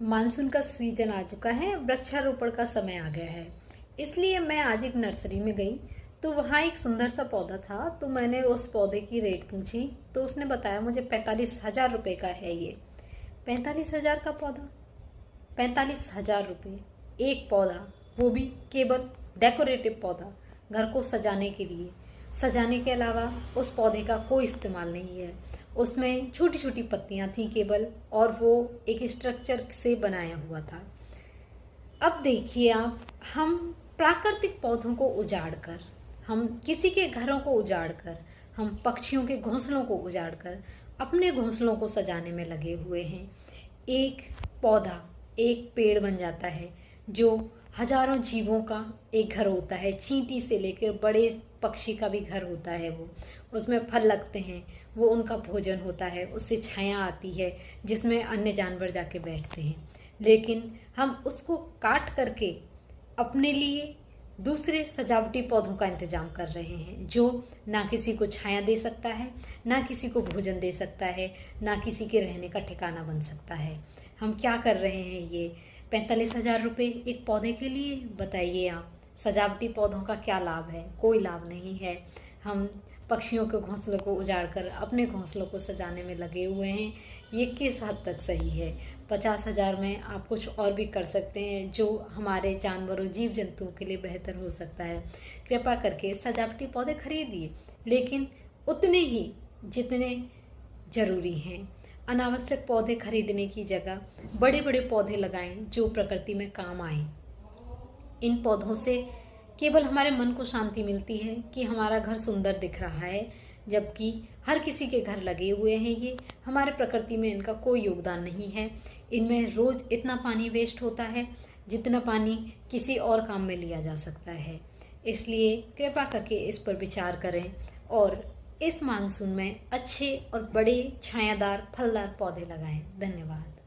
Monsoon का season आ चुका है, वृक्षारोपण का समय आ गया है। इसलिए मैं आज एक नर्सरी में गई तो वहाँ एक सुंदर सा पौधा था। तो मैंने उस पौधे की रेट पूछी तो उसने बताया मुझे 45,000 रुपये का है ये। 45,000 का पौधा, 45,000 रुपये एक पौधा, वो भी केवल डेकोरेटिव पौधा, घर को सजाने के लिए। सजाने के अलावा उस पौधे का कोई इस्तेमाल नहीं है। उसमें छोटी छोटी पत्तियां थी केवल, और वो एक स्ट्रक्चर से बनाया हुआ था। अब देखिए आप, हम प्राकृतिक पौधों को उजाड़ कर, हम किसी के घरों को उजाड़ कर, हम पक्षियों के घोंसलों को उजाड़ कर अपने घोंसलों को सजाने में लगे हुए हैं। एक पौधा एक पेड़ बन जाता है जो हजारों जीवों का एक घर होता है। चींटी से लेकर बड़े पक्षी का भी घर होता है वो। उसमें फल लगते हैं, वो उनका भोजन होता है, उससे छाया आती है जिसमें अन्य जानवर जाके बैठते हैं। लेकिन हम उसको काट करके अपने लिए दूसरे सजावटी पौधों का इंतजाम कर रहे हैं, जो ना किसी को छाया दे सकता है, ना किसी को भोजन दे सकता है, ना किसी के रहने का ठिकाना बन सकता है। हम क्या कर रहे हैं ये 45,000 रुपये एक पौधे के लिए? बताइए आप, सजावटी पौधों का क्या लाभ है? कोई लाभ नहीं है। हम पक्षियों के घोंसलों को उजाड़ कर अपने घोंसलों को सजाने में लगे हुए हैं। ये किस हद तक सही है? 50,000 में आप कुछ और भी कर सकते हैं जो हमारे जानवरों, जीव जंतुओं के लिए बेहतर हो सकता है। कृपा करके सजावटी पौधे खरीदिए, लेकिन उतने ही जितने जरूरी हैं। अनावश्यक पौधे खरीदने की जगह बड़े बड़े पौधे लगाएं जो प्रकृति में काम आए। इन पौधों से केवल हमारे मन को शांति मिलती है कि हमारा घर सुंदर दिख रहा है, जबकि हर किसी के घर लगे हुए हैं ये। हमारे प्रकृति में इनका कोई योगदान नहीं है। इनमें रोज इतना पानी वेस्ट होता है जितना पानी किसी और काम में लिया जा सकता है। इसलिए कृपा करके इस पर विचार करें और इस मानसून में अच्छे और बड़े छायादार फलदार पौधे लगाएं। धन्यवाद।